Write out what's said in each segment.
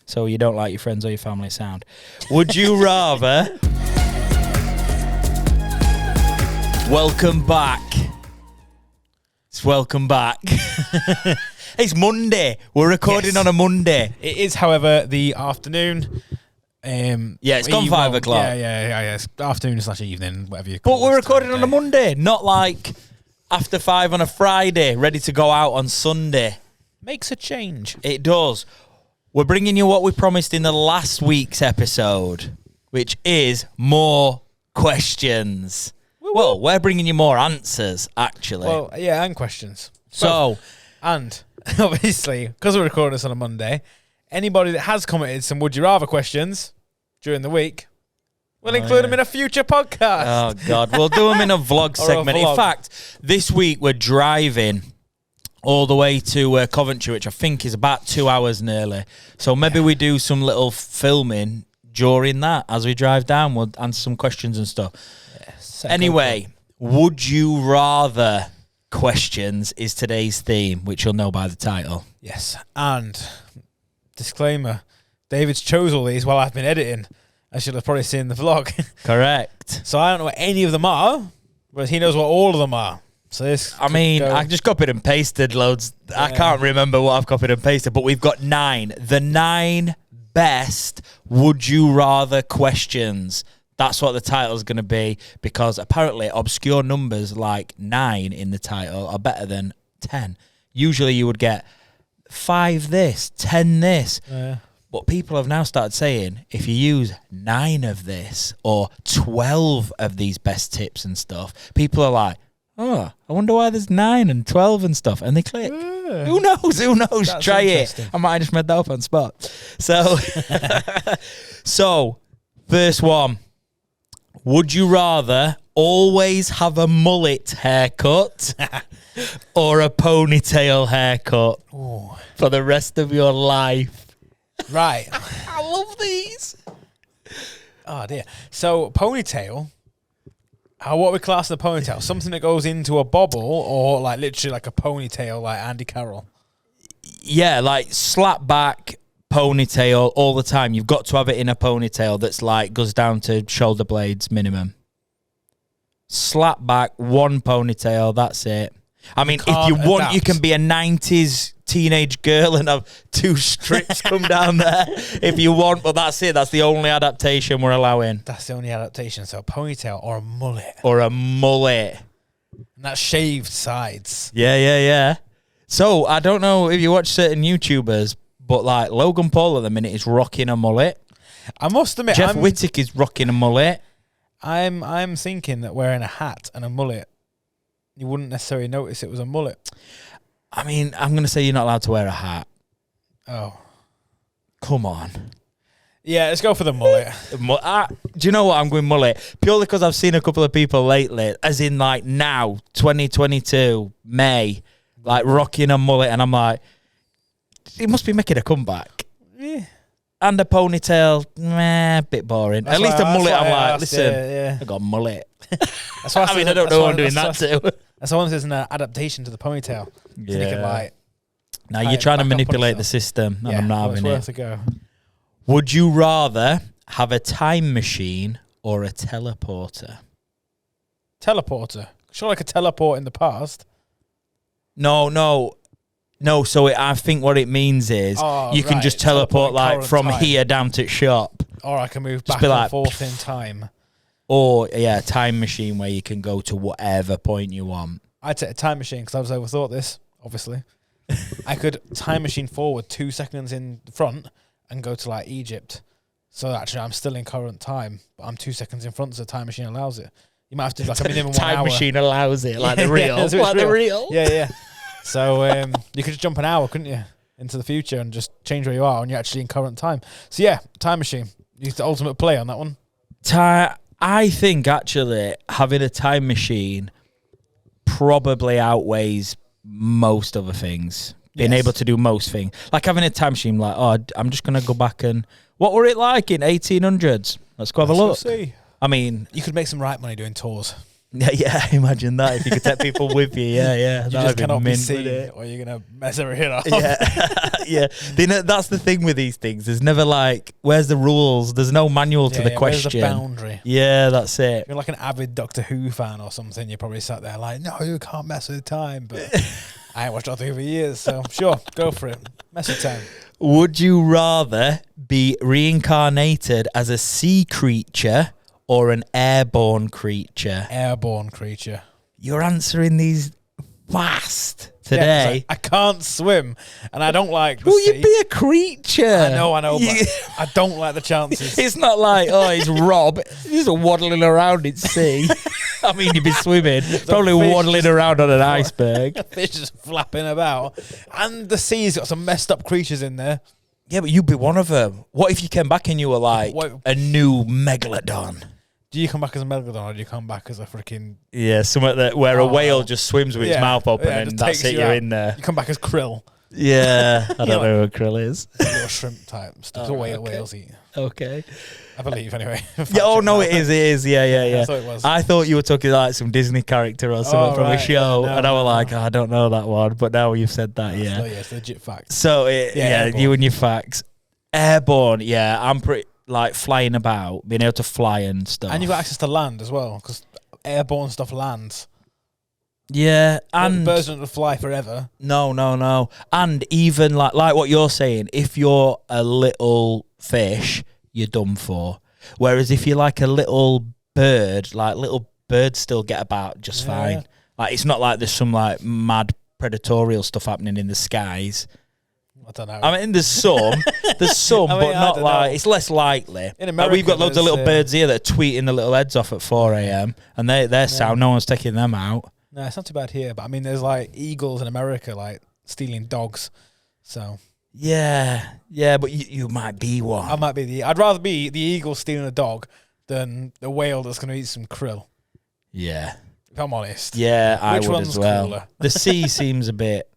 so you don't like your friends or your family sound. Would you rather... Welcome back. Welcome back. It's Monday. We're recording on a Monday. It is, however, the afternoon. It's gone 5 o'clock. Yeah. It's afternoon / evening, whatever you call it. But we're recording on a Monday, not like after 5 on a Friday, ready to go out on Sunday. Makes a change. It does. We're bringing you what we promised in the last week's episode, which is more questions. Well, we're bringing you more answers, actually. Well, yeah, and questions. So, and obviously, because we're recording this on a Monday, anybody that has commented some Would You Rather questions during the week, we'll include them in a future podcast. Oh, God. We'll do them in a vlog segment. In fact, this week we're driving all the way to Coventry, which I think is about 2 hours nearly. So maybe we do some little filming during that as we drive down. We'll answer some questions and stuff. Anyway, would you rather questions is today's theme, which you'll know by the title. Yes, and disclaimer, David's chose all these while I've been editing, as you'll have probably seen in the vlog. Correct. So I don't know what any of them are, whereas he knows what all of them are. So this I just copied and pasted loads. Yeah. I can't remember what I've copied and pasted, but we've got 9. The 9 best would you rather questions. That's what the title's going to be, because apparently obscure numbers like 9 in the title are better than 10. Usually you would get 5 this, 10 this. But people have now started saying if you use 9 of this or 12 of these best tips and stuff, people are like, oh, I wonder why there's 9 and 12 and stuff. And they click. Who knows? That's Try it. I might have just made that up on spot. So, first one. Would you rather always have a mullet haircut or a ponytail haircut for the rest of your life? Right. I love these. Oh, dear. So, ponytail, what we class as a ponytail? Something that goes into a bobble or like literally like a ponytail like Andy Carroll? Yeah, like slap back ponytail all the time. You've got to have it in a ponytail that's like goes down to shoulder blades minimum. Slap back one ponytail, that's it. I mean, if you want, adapt. You can be a 90s teenage girl and have 2 strips come down there if you want, but that's it. That's the only adaptation we're allowing. That's the only adaptation. So a ponytail or a mullet. Or a mullet. And that's shaved sides. Yeah. So I don't know if you watch certain YouTubers, but like Logan Paul at the minute is rocking a mullet. I must admit, Jeff Whittick is rocking a mullet. I'm thinking that wearing a hat and a mullet, you wouldn't necessarily notice it was a mullet. I mean, I'm going to say you're not allowed to wear a hat. Oh. Come on. Yeah, let's go for the mullet. Do you know what? I'm going mullet. Purely because I've seen a couple of people lately, as in like now, 2022, May, like rocking a mullet, and I'm like, he must be making a comeback. Yeah. And a ponytail, bit boring. At least a mullet, I'm like, listen, I got a mullet. That's why I don't know who I'm doing that to. That's why there's an adaptation to the ponytail. Yeah. So you can, like, now you're trying to manipulate the system, and I'm not having it. Worth a go. Would you rather have a time machine or a teleporter? Teleporter? Sure, like a teleport in the past. No. So I think what it means is you can just teleport like from here down to shop. Or I can move back and forth in time. Or, time machine where you can go to whatever point you want. I'd take a time machine because I've overthought this, obviously. I could time machine forward 2 seconds in front and go to like Egypt. So actually I'm still in current time, but I'm 2 seconds in front, so the time machine allows it. You might have to do like a minimum 1 hour. Time machine allows it, like the real. The real. Yeah. So you could just jump an hour, couldn't you, into the future and just change where you are when you're actually in current time. So yeah, time machine. Use the ultimate play on that one. I think actually having a time machine probably outweighs most other things. Being able to do most things. Like having a time machine, like, I'm just going to go back and... What were it like in 1800s? Let's go have a look. See. I mean... You could make some right money doing tours. Yeah, imagine that if you could take people with you. Yeah. You just cannot be seen, or you're gonna mess everything up. Yeah. That's the thing with these things. There's never like, where's the rules? There's no manual to the question. Where's the boundary? Yeah, that's it. If you're like an avid Doctor Who fan or something, you probably sat there like, no, you can't mess with time. But I ain't watched Doctor Who for years, so sure, go for it. Mess with time. Would you rather be reincarnated as a sea creature or an airborne creature? Airborne creature. You're answering these fast today. Yeah, I can't swim, and I don't like the Will sea. you be a creature? I know, but I don't like the chances. It's not like, oh, it's Rob. He's just waddling around in sea. I mean, you'd be swimming, probably waddling around on an iceberg. Fish just flapping about. And the sea's got some messed up creatures in there. Yeah, but you'd be one of them. What if you came back and you were like a new megalodon? Do you come back as a megalodon, or do you come back as a freaking... Yeah, somewhere where a whale just swims with its mouth open and that's it, you're in there. You come back as krill. Yeah, I don't know who krill is. Little shrimp type stuff. Whales eat. Okay. I believe, anyway. Yeah, oh, no, it is. Yeah. I thought it was. I thought you were talking like some Disney character or something from a show, and I was like, I don't know that one, but now you've said that, yeah. It's legit facts. So, you and your facts. Airborne, I'm pretty... like flying about, being able to fly and stuff. And you've got access to land as well, because airborne stuff lands. Yeah, and birds don't fly forever. No. And even like what you're saying, if you're a little fish, you're done for. Whereas if you're like a little bird, like little birds still get about just fine. Like it's not like there's some like mad predatorial stuff happening in the skies. I don't know. I mean, there's some, but not like, it's less likely. In America, we've got loads of little birds here that are tweeting the little heads off at 4 a.m. and they're sound. No one's taking them out. No, it's not too bad here. But I mean, there's like eagles in America, like stealing dogs. So yeah, but you might be one. I might be I'd rather be the eagle stealing a dog than the whale that's going to eat some krill. Yeah, if I'm honest. Yeah, I Which would one's as well. cooler? The sea seems a bit.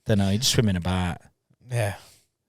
Don't know. You're just swimming about. Yeah.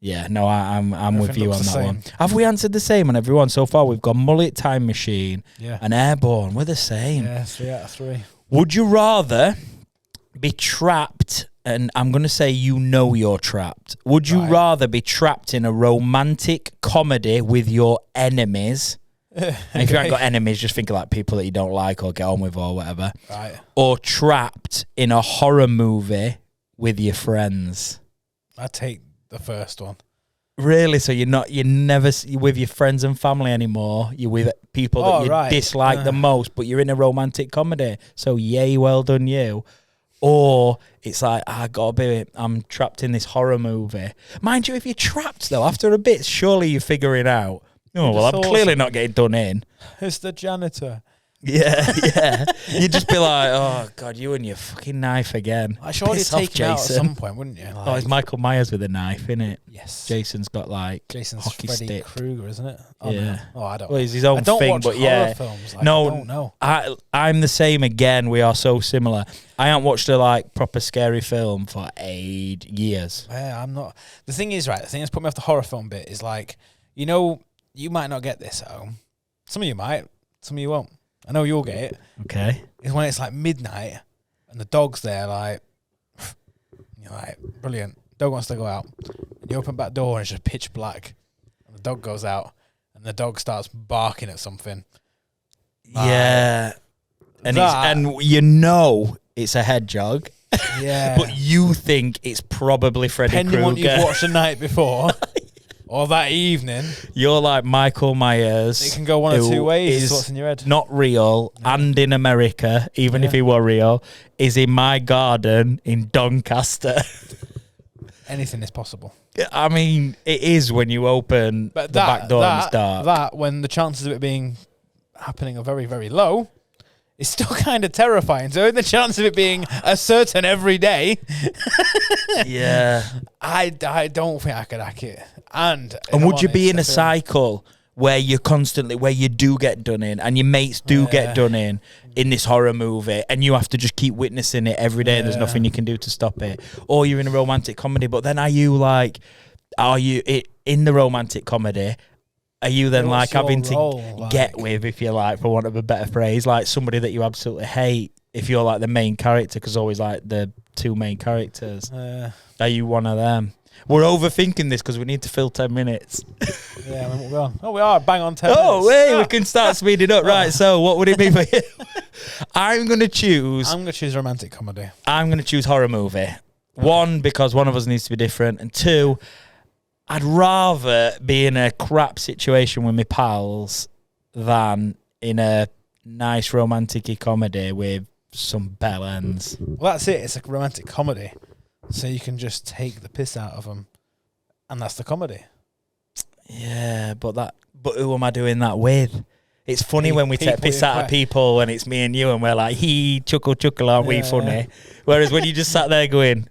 Yeah. No, I'm with you on that one. same. Have we answered the same on everyone so far? We've got mullet, time machine, Yeah. and airborne. We're the same. Yeah, 3 out of 3. Would you rather be trapped? And I'm going to say you're trapped. Would you Right. rather be trapped in a romantic comedy with your enemies? And if you haven't got enemies, just think of like people that you don't like or get on with or whatever. Right. Or trapped in a horror movie with your friends. I'd take the first one. Really? So you're never with your friends and family anymore. You're with people that you dislike the most, but you're in a romantic comedy. So yay, well done you. Or it's like, I'm trapped in this horror movie. Mind you, if you're trapped though, after a bit, surely you figure it out. Oh, well, I'm clearly not getting done in. It's the janitor. Yeah. You'd just be like, oh, God, you and your fucking knife again. I surely Piss take off, him out at Jason. some point, wouldn't you? Like, Oh, it's Michael Myers with a knife, isn't it? yes. Jason's got like Jason's hockey Freddy stick. Krueger, isn't it? Oh, Yeah. No. Oh, I don't. Well, it's his own I don't thing, watch but horror yeah. films. Like, No, I don't know. I'm the same again. We are so similar. I haven't watched a like proper scary film for 8 years. Yeah, I'm not. The thing is, right, the thing that's put me off the horror film bit is like, you might not get this at home. Some of you might, some of you won't. I know you'll get it. Okay. Is when it's like midnight and the dog's there, like, you're like, brilliant. Dog wants to go out. And you open back door and it's just pitch black. And the dog goes out and the dog starts barking at something. Yeah. And it's a hedgehog. Yeah. But you think it's probably Freddy Depending on what Krueger. you've watched the night before or that evening, You're like Michael Myers. it can go one of who two ways. is Is what's in your head. not real, and in America, even if he were real, is in my garden in Doncaster. Anything is possible. I mean, it is when you open But the back door and it's dark. That when the chances of it happening are very, very low, it's still kind of terrifying. So the chance of it being a certain every day, Yeah. I don't think I could hack it. And Would you be in a cycle where you do get done in and your mates do get done in this horror movie and you have to just keep witnessing it every day and there's nothing you can do to stop it? Or you're in a romantic comedy, but then are you in the romantic comedy, Are you then What's like having your to role get like? with, if you like, for want of a better phrase, like somebody that you absolutely hate if you're like the main character, because always like the two main characters? Are you one of them? We're overthinking this because we need to fill 10 minutes. Yeah, I mean, we're on. Oh, we are bang on 10 Oh, minutes. hey, we can start speeding up. Right, so what would it be for you? I'm going to choose romantic comedy. I'm going to choose horror movie. Okay. One, because one of us needs to be different. And two, I'd rather be in a crap situation with my pals than in a nice romantic-y comedy with some bell ends. Well, that's it. It's a romantic comedy. So you can just take the piss out of them. And that's the comedy. Yeah, but who am I doing that with? It's funny when we take piss out of people when it's me and you and we're like, chuckle, aren't we funny? Yeah. Whereas when you just sat there going,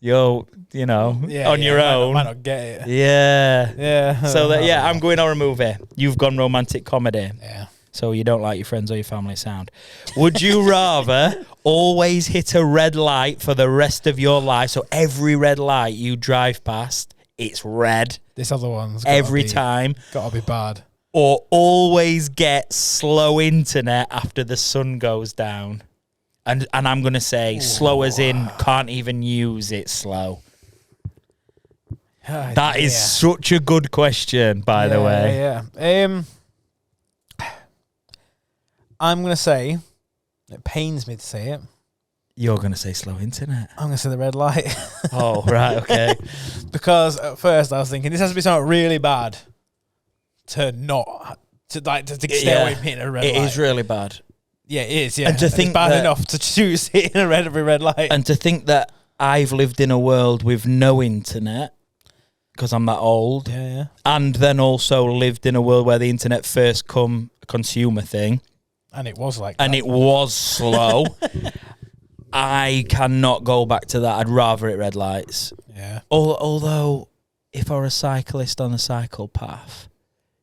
yo, you know, on your own. Might not get it. Yeah. Yeah. So, I'm going horror movie. You've gone romantic comedy. Yeah. So you don't like your friends or your family sound. Would you rather always hit a red light for the rest of your life? So every red light you drive past, it's red. This other one's every time. Gotta be bad. Or always get slow internet after the sun goes down. And I'm going to say slow as in can't even use it slow. That is such a good question, by the way. Yeah. I'm going to say, it pains me to say it. You're going to say slow internet. I'm going to say the red light. Oh, right, okay. Because at first I was thinking, this has to be something really bad to stay away from hitting a red light. It is really bad. Yeah, it is, yeah. And to think it's bad enough to choose hitting every red light. And to think that I've lived in a world with no internet, because I'm that old. Yeah. And then also lived in a world where the internet first come a consumer thing. And it was like and that. It was slow. I cannot go back to that. I'd rather it red lights. Yeah. Although, if I were a cyclist on a cycle path,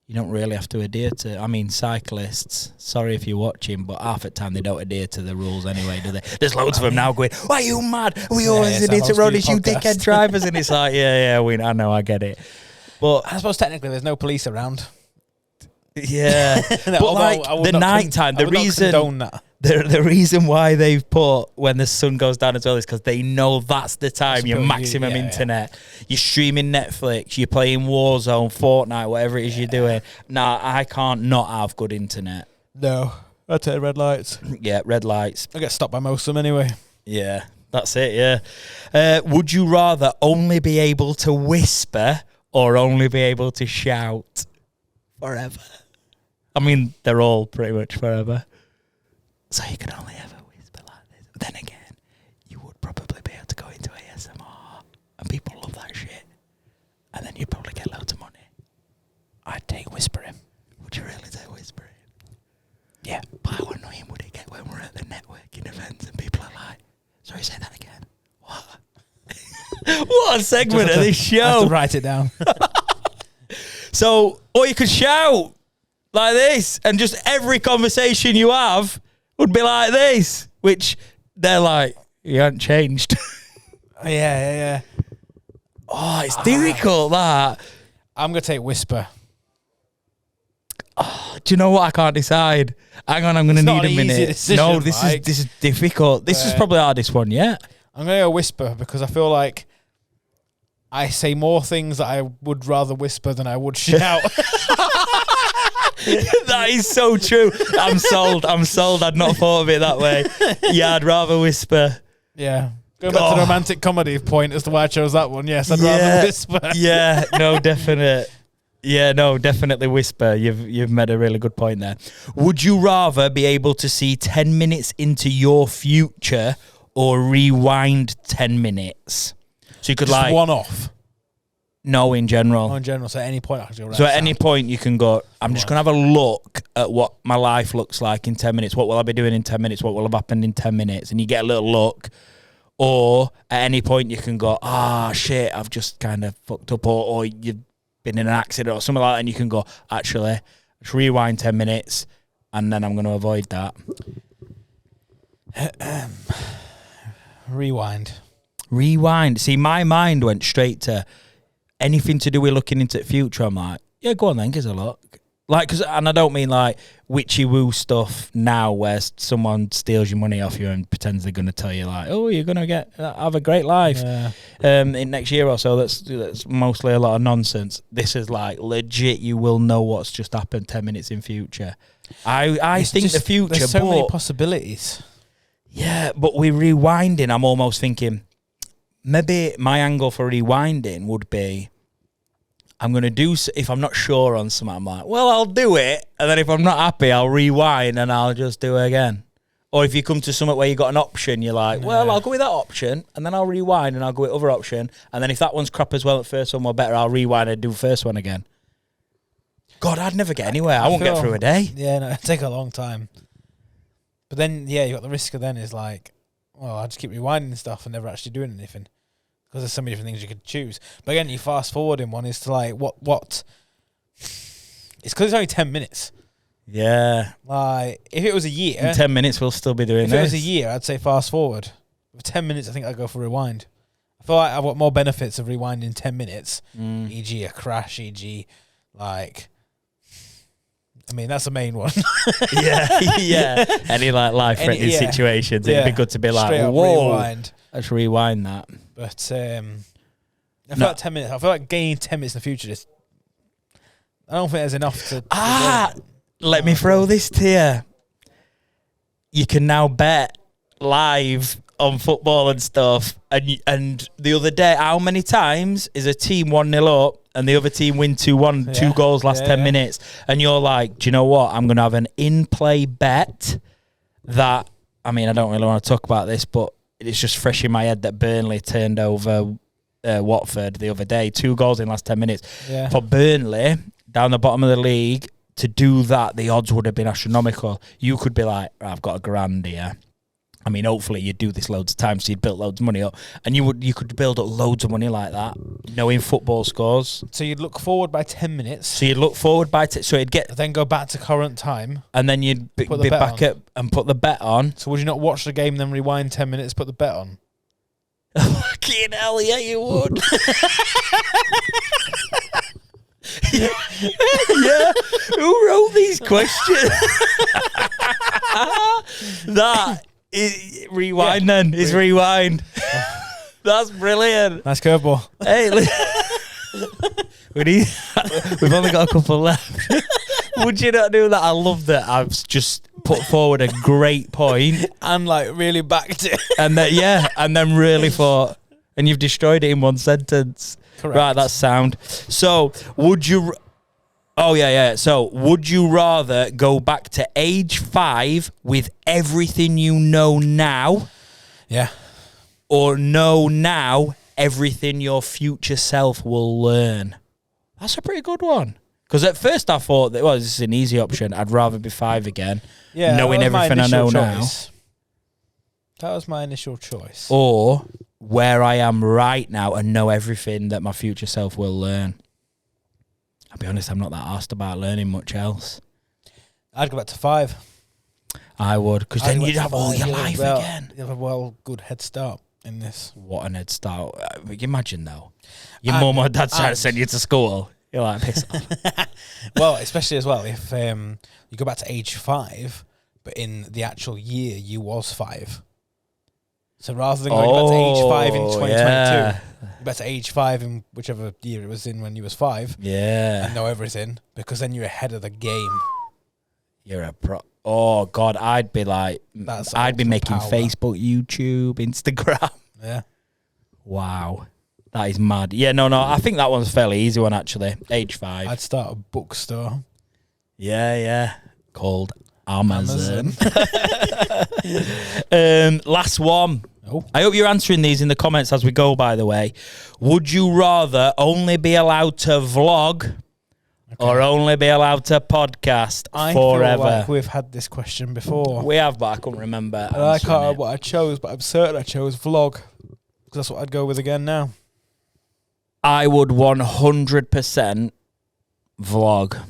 you don't really have to adhere to... I mean, cyclists, sorry if you're watching, but half the time they don't adhere to the rules anyway, do they? There's loads of them now going, why are you mad? We always adhere to road, it's you dickhead drivers. And it's like, I know, I get it. But I suppose technically there's no police around. Yeah. But like the night time, the reason why they've put when the sun goes down as well is because they know that's the time, your maximum internet. Yeah. You're streaming Netflix, you're playing Warzone, Fortnite, whatever it is you're doing. Nah, I can't not have good internet. No. I take red lights. Yeah, red lights. I get stopped by most of them anyway. Yeah, that's it, yeah. Would you rather only be able to whisper or only be able to shout forever? I mean, they're all pretty much forever. So you can only ever whisper like this. But then again, you would probably be able to go into ASMR, and people love that shit. And then you'd probably get loads of money. I'd take whispering. Would you really take whispering? Yeah. But how annoying would it get when we're at the networking events and people are like, sorry, say that again. What? What a segment of this show. I have to write it down. So, or you could shout like this, and just every conversation you have would be like this, which they're like, you haven't changed. Yeah. Oh, it's difficult, that. I'm going to take whisper. Oh, do you know what? I can't decide. Hang on, I'm going to need a minute. Decision, no, this is difficult. This is probably the hardest one yet. I'm going to go whisper because I feel like I say more things that I would rather whisper than I would shout. That is so true. I'm sold. I'd not thought of it that way. Yeah, I'd rather whisper. Yeah. Going back to the romantic comedy point as to why I chose that one. Yes, I'd rather whisper. Yeah, no, definite. Yeah, no, definitely whisper. You've made a really good point there. Would you rather be able to see 10 minutes into your future or rewind 10 minutes? So you could just one off. No, in general. Oh, in general. So at any point I can go right. So at any point you can go, I'm just going to have a look at what my life looks like in 10 minutes. What will I be doing in 10 minutes? What will have happened in 10 minutes? And you get a little look. Or at any point you can go, shit, I've just kind of fucked up. Or you've been in an accident or something like that. And you can go, actually, just rewind 10 minutes. And then I'm going to avoid that. Rewind. See, my mind went straight to anything to do with looking into the future. I'm like, Yeah, go on then, give us a look. Like, and I don't mean like witchy woo stuff now where someone steals your money off you and pretends they're going to tell you like, oh, you're going to have a great life in next year or so. That's mostly a lot of nonsense. This is like legit. You will know what's just happened 10 minutes in future. I think the future. There's so many possibilities. Yeah, but we're rewinding. I'm almost thinking maybe my angle for rewinding would be, I'm going to do, if I'm not sure on something, I'm like, well, I'll do it. And then if I'm not happy, I'll rewind and I'll just do it again. Or if you come to something where you got an option, you're like, well, I'll go with that option and then I'll rewind and I'll go with other option. And then if that one's crap as well, the first one more better, I'll rewind and do the first one again. God, I'd never get anywhere. I won't get through a day. Yeah, no, it'd take a long time. But then, yeah, you got the risk of then is like, well, I just keep rewinding stuff and never actually doing anything. Because there's so many different things you could choose. But again, you fast forward in one is to like, what? It's because it's only 10 minutes. Yeah. Like, if it was a year. In 10 minutes, we'll still be doing this. If it was a year, I'd say fast forward. For 10 minutes, I think I'd go for rewind. I feel like I've got more benefits of rewinding 10 minutes, e.g. a crash, e.g. like, I mean, that's the main one. yeah. Any like life-threatening situations, it'd be good to be like, whoa, rewind. Let's rewind that. But I feel like 10 minutes. I feel like gaining 10 minutes in the future. I don't think there's enough to. Let me throw this to you. You can now bet live on football and stuff. And the other day, how many times is a team 1-0 up and the other team win 2-1, 2 goals last 10 minutes? And you're like, do you know what? I'm going to have an in-play bet that, I mean, I don't really want to talk about this, but it's just fresh in my head that Burnley turned over Watford the other day. 2 goals in the last 10 minutes. Yeah. For Burnley, down the bottom of the league, to do that, the odds would have been astronomical. You could be like, I've got £1,000 here. I mean, hopefully you'd do this loads of times, so you'd build loads of money up. And you could build up loads of money like that, knowing football scores. So you'd look forward by 10 minutes. So you'd look forward by... so it'd get... Then go back to current time. And then you'd be back up and put the bet on. So would you not watch the game, then rewind 10 minutes, put the bet on? Fucking hell, yeah, you would. Yeah. Who wrote these questions? Rewind then. It's rewind. That's brilliant. Nice curveball. Hey, we've only got a couple left. Would you not do that? I love that. I've just put forward a great point and like really backed it. And then really thought, and you've destroyed it in one sentence. Correct. Right, that's sound. So, would you... Oh, yeah. So, would you rather go back to age 5 with everything you know now? Yeah. Or know now everything your future self will learn? That's a pretty good one. Because at first I thought that, well, this is an easy option. I'd rather be 5 again. Yeah, knowing everything I know now. That was my initial choice. Or where I am right now and know everything that my future self will learn. I'll be honest, I'm not that asked about learning much else. I'd go back to 5. I would, because then you'd have all your life again. You have a good head start in this. What an head start. Imagine, though. Your mum or dad's trying to send you to school. You're like, piss off. Well, especially as well, if you go back to age 5, but in the actual year you was 5. So rather than going back to age 5 in 2022, go back to age 5 in whichever year it was in when you was 5. Yeah. And know everything, because then you're ahead of the game. You're a pro. Oh, God, I'd be like, I'd be making power. Facebook, YouTube, Instagram. Yeah. Wow. That is mad. Yeah, no, I think that one's a fairly easy one, actually. Age 5. I'd start a bookstore. Yeah. Called Amazon. Last one. Oh. I hope you're answering these in the comments as we go, by the way. Would you rather only be allowed to vlog or only be allowed to podcast forever? I feel like we've had this question before. We have, but I couldn't remember. And I can't remember what I chose, but I'm certain I chose vlog. Because that's what I'd go with again now. I would 100% vlog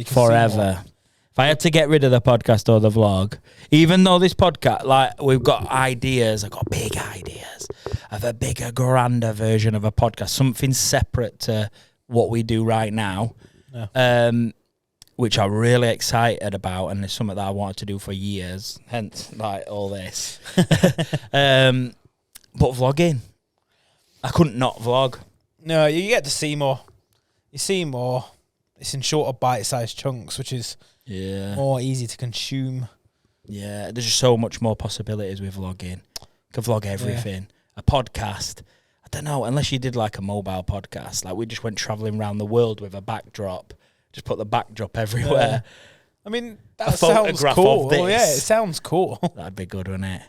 forever. If I had to get rid of the podcast or the vlog, even though this podcast, like, we've got ideas, I've got big ideas of a bigger, grander version of a podcast, something separate to what we do right now, which I'm really excited about, and it's something that I wanted to do for years, hence like all this. But vlogging, I couldn't not vlog. No, you get to see more. You see more. It's in shorter bite-sized chunks, which is more easy to consume. Yeah, there's just so much more possibilities with vlogging. You can vlog everything. A podcast, I don't know, unless you did like a mobile podcast. Like we just went travelling around the world with a backdrop. Just put the backdrop everywhere. I mean, that sounds cool. Oh, yeah, it sounds cool. That'd be good, wouldn't it?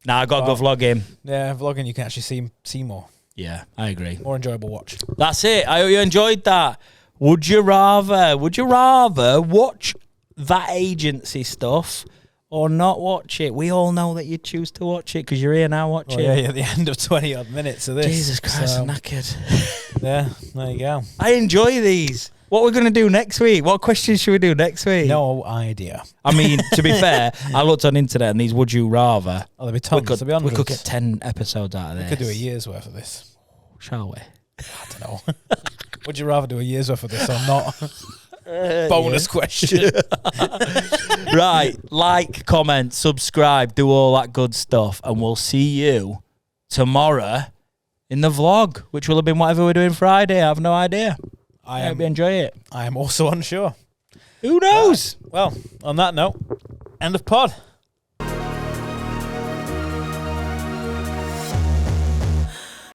Now I got to go vlogging. Yeah, vlogging, you can actually see more. Yeah, I agree. More enjoyable watch. That's it. I hope you enjoyed that. Would you rather watch that agency stuff or not watch it? We all know that you choose to watch it because you're here now watching. Yeah, at the end of 20 odd minutes of this. Jesus Christ, I'm knackered. Yeah, there you go. I enjoy these. What we're going to do next week? What questions should we do next week? No idea. I mean, to be fair, I looked on internet and these would you rather. Oh, there'll be tons. We could get 10 episodes out of this. We could do a year's worth of this. Shall we? I don't know. Would you rather do a year's worth of this or not? Bonus question. Right. Like, comment, subscribe, do all that good stuff. And we'll see you tomorrow in the vlog, which will have been whatever we're doing Friday. I have no idea. I hope you enjoy it. I am also unsure. Who knows? Well, on that note, end of pod.